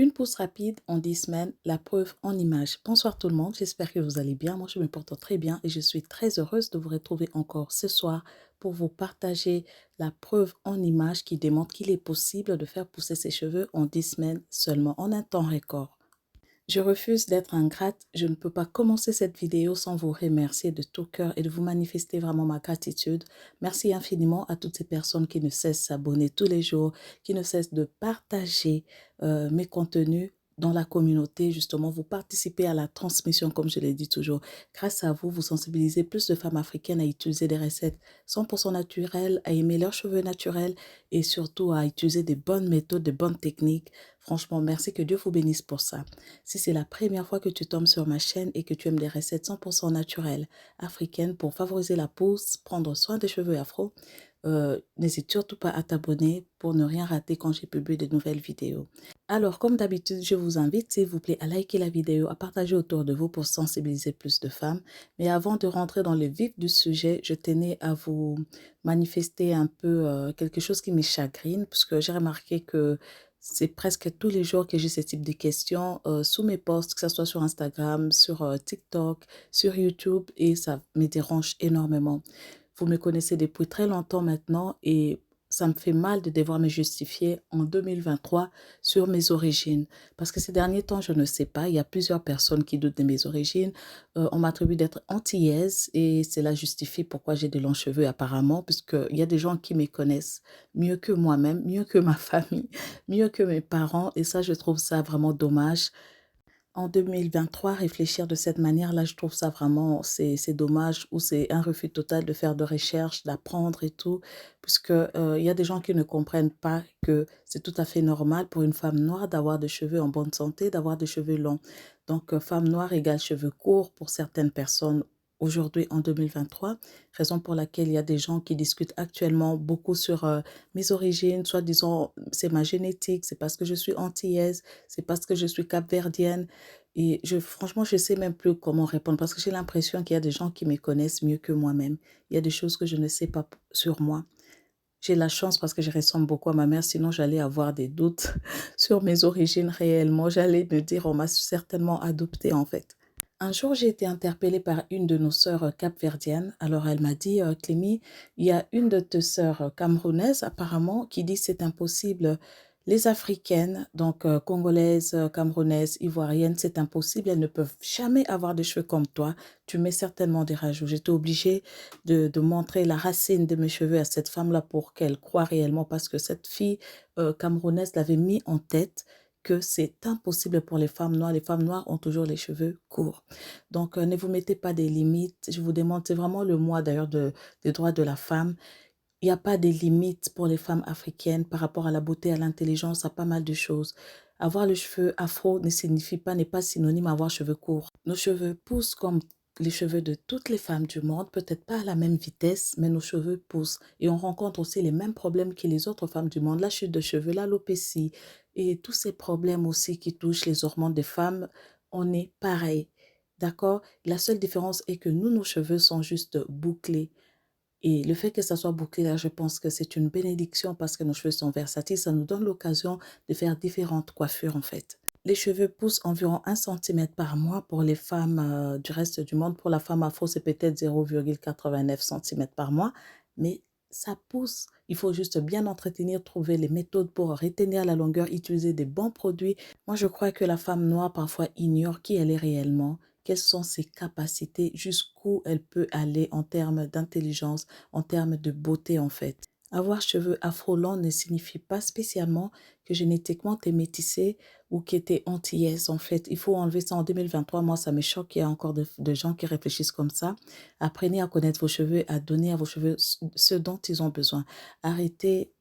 Une pousse rapide en 10 semaines, la preuve en image. Bonsoir tout le monde, j'espère que vous allez bien. Moi, je me porte très bien et je suis très heureuse de vous retrouver encore ce soir pour vous partager la preuve en image qui démontre qu'il est possible de faire pousser ses cheveux en 10 semaines seulement, en un temps record. Je refuse d'être ingrate. Je ne peux pas commencer cette vidéo sans vous remercier de tout cœur et de vous manifester vraiment ma gratitude. Merci infiniment à toutes ces personnes qui ne cessent de s'abonner tous les jours, qui ne cessent de partager mes contenus dans la communauté. Justement, vous participez à la transmission, comme je l'ai dit toujours. Grâce à vous, vous sensibilisez plus de femmes africaines à utiliser des recettes 100% naturelles, à aimer leurs cheveux naturels et surtout à utiliser des bonnes méthodes, des bonnes techniques. Franchement, merci, que Dieu vous bénisse pour ça. Si c'est la première fois que tu tombes sur ma chaîne et que tu aimes des recettes 100% naturelles africaines pour favoriser la pousse, prendre soin des cheveux afro, n'hésite surtout pas à t'abonner pour ne rien rater quand j'ai publié de nouvelles vidéos. Alors, comme d'habitude, je vous invite, s'il vous plaît, à liker la vidéo, à partager autour de vous pour sensibiliser plus de femmes. Mais avant de rentrer dans le vif du sujet, je tenais à vous manifester un peu quelque chose qui me chagrine, parce que j'ai remarqué que c'est presque tous les jours que j'ai ce type de questions sous mes posts, que ce soit sur Instagram, sur TikTok, sur YouTube, et ça me dérange énormément. Vous me connaissez depuis très longtemps maintenant et ça me fait mal de devoir me justifier en 2023 sur mes origines. Parce que ces derniers temps, je ne sais pas, il y a plusieurs personnes qui doutent de mes origines. On m'attribue d'être antillaise et cela justifie pourquoi j'ai des longs cheveux apparemment, puisqu'il y a des gens qui me connaissent mieux que moi-même, mieux que ma famille, mieux que mes parents. Et ça, je trouve ça vraiment dommage. En 2023, réfléchir de cette manière-là, je trouve ça vraiment, c'est dommage, ou c'est un refus total de faire de recherche, d'apprendre et tout, puisque il y a des gens qui ne comprennent pas que c'est tout à fait normal pour une femme noire d'avoir des cheveux en bonne santé, d'avoir des cheveux longs. Donc, femme noire égale cheveux courts pour certaines personnes aujourd'hui en 2023, raison pour laquelle il y a des gens qui discutent actuellement beaucoup sur mes origines, soit disant c'est ma génétique, c'est parce que je suis antillaise, c'est parce que je suis capverdienne. Et franchement, je ne sais même plus comment répondre parce que j'ai l'impression qu'il y a des gens qui me connaissent mieux que moi-même. Il y a des choses que je ne sais pas sur moi. J'ai la chance parce que je ressemble beaucoup à ma mère, sinon j'allais avoir des doutes sur mes origines réellement. J'allais me dire, on m'a certainement adoptée en fait. Un jour, j'ai été interpellée par une de nos sœurs capverdiennes. Alors, elle m'a dit, Clémy, il y a une de tes sœurs camerounaises apparemment qui dit que c'est impossible. Les Africaines, donc congolaises, camerounaises, ivoiriennes, c'est impossible. Elles ne peuvent jamais avoir des cheveux comme toi. Tu mets certainement des rajouts. J'étais obligée de montrer la racine de mes cheveux à cette femme-là pour qu'elle croie réellement parce que cette fille camerounaise l'avait mis en tête que c'est impossible pour les femmes noires. Les femmes noires ont toujours les cheveux courts. Donc, ne vous mettez pas des limites. Je vous demande, c'est vraiment le mois d'ailleurs des droits de la femme. Il n'y a pas de limites pour les femmes africaines par rapport à la beauté, à l'intelligence, à pas mal de choses. Avoir le cheveu afro ne signifie pas, n'est pas synonyme à avoir cheveux courts. Nos cheveux poussent comme les cheveux de toutes les femmes du monde, peut-être pas à la même vitesse, mais nos cheveux poussent. Et on rencontre aussi les mêmes problèmes que les autres femmes du monde, la chute de cheveux, l'alopécie et tous ces problèmes aussi qui touchent les hormones des femmes, on est pareil. D'accord? La seule différence est que nous, nos cheveux sont juste bouclés. Et le fait que ça soit bouclé là, je pense que c'est une bénédiction parce que nos cheveux sont versatiles. Ça nous donne l'occasion de faire différentes coiffures en fait. Les cheveux poussent environ 1 cm par mois pour les femmes du reste du monde. Pour la femme afro, c'est peut-être 0,89 cm par mois. Mais ça pousse. Il faut juste bien entretenir, trouver les méthodes pour retenir la longueur, utiliser des bons produits. Moi, je crois que la femme noire parfois ignore qui elle est réellement, quelles sont ses capacités, jusqu'où elle peut aller en termes d'intelligence, en termes de beauté en fait. Avoir cheveux afro longs ne signifie pas spécialement que génétiquement tu es métissée ou que tu es antillaise en fait. Il faut enlever ça en 2023. Moi, ça me choque qu'il y a encore de gens qui réfléchissent comme ça. Apprenez à connaître vos cheveux, à donner à vos cheveux ce dont ils ont besoin. Arrêtez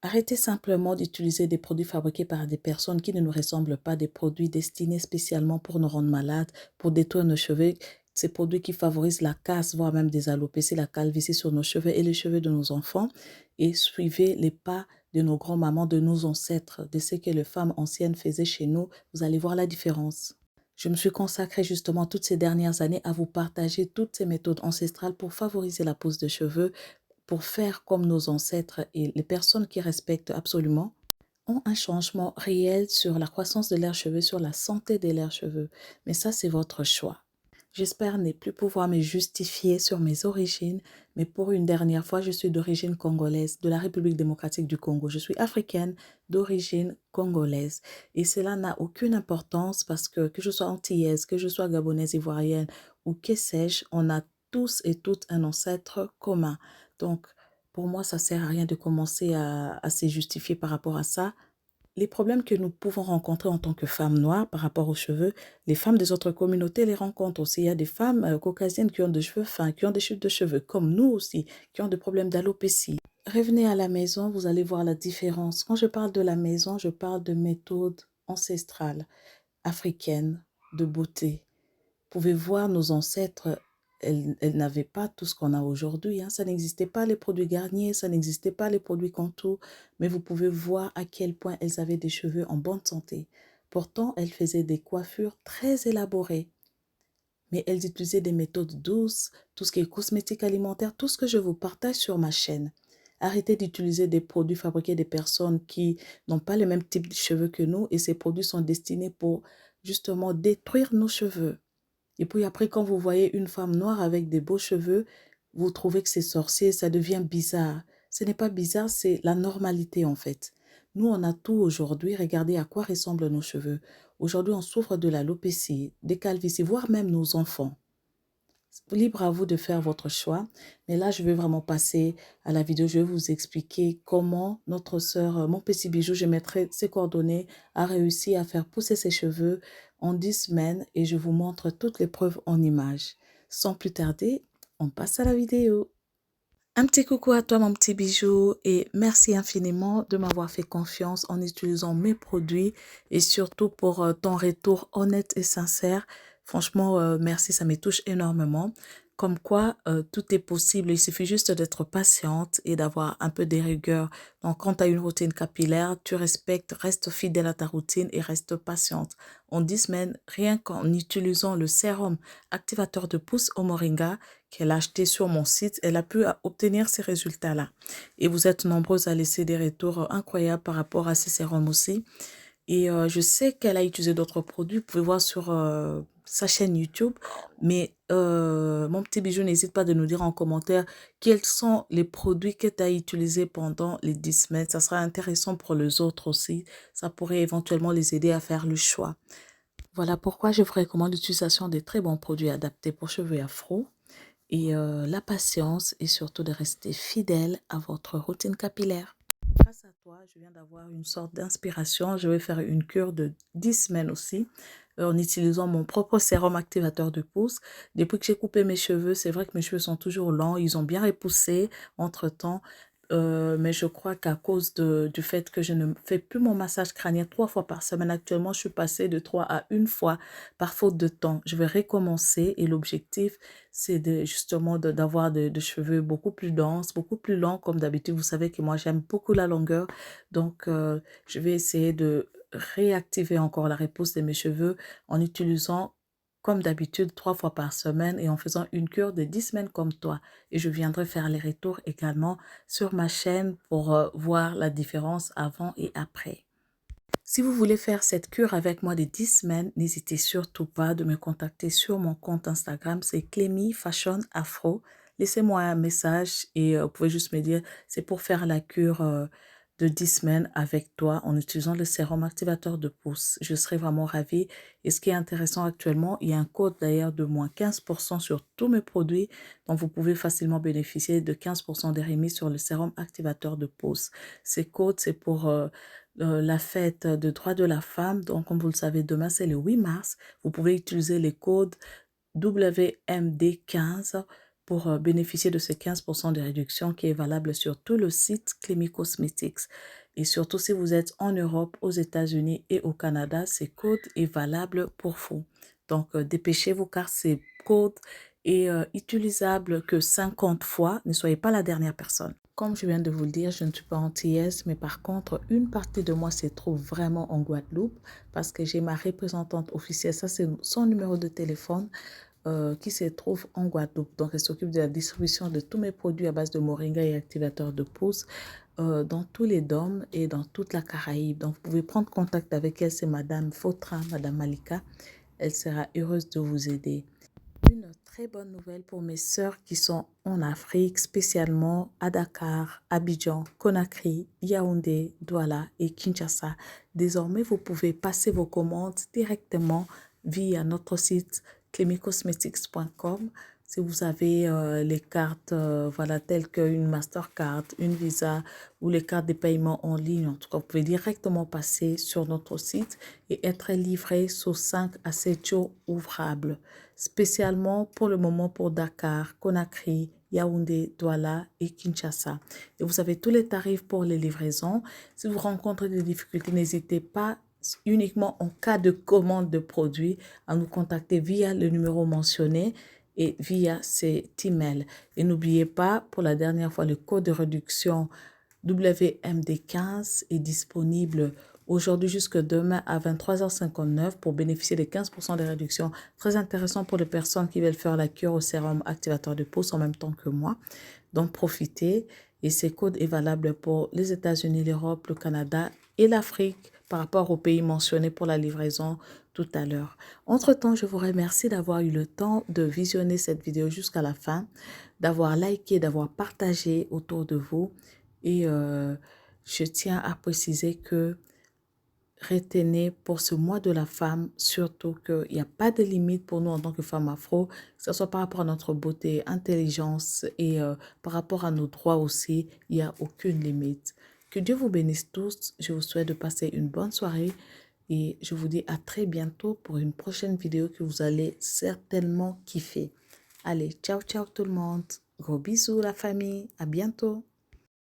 Arrêtez simplement d'utiliser des produits fabriqués par des personnes qui ne nous ressemblent pas, des produits destinés spécialement pour nous rendre malades, pour détruire nos cheveux. Ces produits qui favorisent la casse, voire même des alopécies, la calvitie sur nos cheveux et les cheveux de nos enfants. Et suivez les pas de nos grands-mamans, de nos ancêtres, de ce que les femmes anciennes faisaient chez nous. Vous allez voir la différence. Je me suis consacrée justement toutes ces dernières années à vous partager toutes ces méthodes ancestrales pour favoriser la pousse de cheveux, pour faire comme nos ancêtres et les personnes qui respectent absolument. ont un changement réel sur la croissance de leurs cheveux, sur la santé de leurs cheveux. Mais ça, c'est votre choix. J'espère ne plus pouvoir me justifier sur mes origines, mais pour une dernière fois, je suis d'origine congolaise, de la République démocratique du Congo. Je suis africaine d'origine congolaise. Et cela n'a aucune importance parce que je sois antillaise, que je sois gabonaise, ivoirienne ou que sais-je, on a tous et toutes un ancêtre commun. Donc, pour moi, ça ne sert à rien de commencer à se justifier par rapport à ça. Les problèmes que nous pouvons rencontrer en tant que femmes noires par rapport aux cheveux, les femmes des autres communautés les rencontrent aussi. Il y a des femmes caucasiennes qui ont des cheveux fins, qui ont des chutes de cheveux, comme nous aussi, qui ont des problèmes d'alopécie. Revenez à la maison, vous allez voir la différence. Quand je parle de la maison, je parle de méthodes ancestrales, africaines, de beauté. Vous pouvez voir nos ancêtres, elles n'avaient pas tout ce qu'on a aujourd'hui. Hein. Ça n'existait pas les produits Garnier, ça n'existait pas les produits Contour, mais vous pouvez voir à quel point elles avaient des cheveux en bonne santé. Pourtant, elles faisaient des coiffures très élaborées, mais elles utilisaient des méthodes douces, tout ce qui est cosmétique alimentaire, tout ce que je vous partage sur ma chaîne. Arrêtez d'utiliser des produits fabriqués des personnes qui n'ont pas le même type de cheveux que nous et ces produits sont destinés pour justement détruire nos cheveux. Et puis après, quand vous voyez une femme noire avec des beaux cheveux, vous trouvez que c'est sorcier, ça devient bizarre. Ce n'est pas bizarre, c'est la normalité en fait. Nous, on a tout aujourd'hui. Regardez à quoi ressemblent nos cheveux. Aujourd'hui, on souffre de l'alopécie, des calvities, voire même nos enfants. Libre à vous de faire votre choix. Mais là, je vais vraiment passer à la vidéo. Je vais vous expliquer comment notre sœur, mon petit bijou, je mettrai ses coordonnées, a réussi à faire pousser ses cheveux en 10 semaines et je vous montre toutes les preuves en images. Sans plus tarder, on passe à la vidéo. Un petit coucou à toi mon petit bijou et merci infiniment de m'avoir fait confiance en utilisant mes produits et surtout pour ton retour honnête et sincère. Franchement, merci, ça me touche énormément. Comme quoi, tout est possible. Il suffit juste d'être patiente et d'avoir un peu de rigueur. Donc, quand tu as une routine capillaire, tu respectes, reste fidèle à ta routine et reste patiente. En 10 semaines, rien qu'en utilisant le sérum activateur de pousse au moringa, qu'elle a acheté sur mon site, elle a pu obtenir ces résultats-là. Et vous êtes nombreuses à laisser des retours incroyables par rapport à ces sérums aussi. Et je sais qu'elle a utilisé d'autres produits. Vous pouvez voir sur sa chaîne YouTube. Mais mon petit bijou, n'hésite pas de nous dire en commentaire quels sont les produits que tu as utilisés pendant les 10 semaines. Ça sera intéressant pour les autres aussi. Ça pourrait éventuellement les aider à faire le choix. Voilà pourquoi je vous recommande l'utilisation des très bons produits adaptés pour cheveux afro et la patience et surtout de rester fidèle à votre routine capillaire. Grâce à toi, je viens d'avoir une sorte d'inspiration. Je vais faire une cure de 10 semaines aussi en utilisant mon propre sérum activateur de pouce. Depuis que j'ai coupé mes cheveux, c'est vrai que mes cheveux sont toujours longs. Ils ont bien repoussé entre-temps. Mais je crois qu'à cause du fait que je ne fais plus mon massage crânien 3 fois par semaine, actuellement, je suis passée de 3 à 1 fois par faute de temps. Je vais recommencer et l'objectif, c'est justement d'avoir de cheveux beaucoup plus denses, beaucoup plus longs comme d'habitude. Vous savez que moi, j'aime beaucoup la longueur. Donc, je vais essayer de réactiver encore la repousse de mes cheveux en utilisant comme d'habitude 3 fois par semaine et en faisant une cure de 10 semaines comme toi. Et je viendrai faire les retours également sur ma chaîne pour voir la différence avant et après. Si vous voulez faire cette cure avec moi de 10 semaines, n'hésitez surtout pas de me contacter sur mon compte Instagram, c'est Clémy Fashion Afro. Laissez-moi un message et vous pouvez juste me dire, c'est pour faire la cure de 10 semaines avec toi en utilisant le sérum activateur de pouce. Je serai vraiment ravie. Et ce qui est intéressant actuellement, il y a un code d'ailleurs de moins 15% sur tous mes produits. Donc, vous pouvez facilement bénéficier de 15% de remise sur le sérum activateur de pouce. Ces codes, c'est pour la fête de droits de la femme. Donc, comme vous le savez, demain, c'est le 8 mars. Vous pouvez utiliser les codes WMD15 pour bénéficier de ce 15% de réduction qui est valable sur tout le site Clémy Cosmetics. Et surtout, si vous êtes en Europe, aux États-Unis et au Canada, ce code est valable pour vous. Donc, dépêchez-vous car ce code est utilisable que 50 fois. Ne soyez pas la dernière personne. Comme je viens de vous le dire, je ne suis pas antillaise, mais par contre, une partie de moi se trouve vraiment en Guadeloupe parce que j'ai ma représentante officielle, ça c'est son numéro de téléphone qui se trouve en Guadeloupe. Donc, elle s'occupe de la distribution de tous mes produits à base de moringa et activateur de pouce dans tous les DOM et dans toute la Caraïbe. Donc, vous pouvez prendre contact avec elle, c'est Madame Fautra, Madame Malika. Elle sera heureuse de vous aider. Une très bonne nouvelle pour mes sœurs qui sont en Afrique, spécialement à Dakar, Abidjan, Conakry, Yaoundé, Douala et Kinshasa. Désormais, vous pouvez passer vos commandes directement via notre site clemicosmetics.com. Si vous avez les cartes voilà, telles qu'une Mastercard, une Visa ou les cartes de paiement en ligne, en tout cas, vous pouvez directement passer sur notre site et être livré sous 5 à 7 jours ouvrables, spécialement pour le moment pour Dakar, Conakry, Yaoundé, Douala et Kinshasa. Et vous avez tous les tarifs pour les livraisons. Si vous rencontrez des difficultés, n'hésitez pas uniquement en cas de commande de produits à nous contacter via le numéro mentionné et via cet email. Et n'oubliez pas, pour la dernière fois, le code de réduction WMD15 est disponible aujourd'hui jusque demain à 23h59 pour bénéficier de 15% de réduction. Très intéressant pour les personnes qui veulent faire la cure au sérum activateur de peau en même temps que moi. Donc profitez, et ce code est valable pour les États-Unis, l'Europe, le Canada et l'Afrique par rapport aux pays mentionnés pour la livraison tout à l'heure. Entre-temps, je vous remercie d'avoir eu le temps de visionner cette vidéo jusqu'à la fin, d'avoir liké, d'avoir partagé autour de vous. Et je tiens à préciser que retenez pour ce mois de la femme, surtout qu'il n'y a pas de limite pour nous en tant que femmes afro, que ce soit par rapport à notre beauté, intelligence et par rapport à nos droits aussi, il n'y a aucune limite. Que Dieu vous bénisse tous. Je vous souhaite de passer une bonne soirée et je vous dis à très bientôt pour une prochaine vidéo que vous allez certainement kiffer. Allez, ciao, ciao tout le monde. Gros bisous la famille. À bientôt.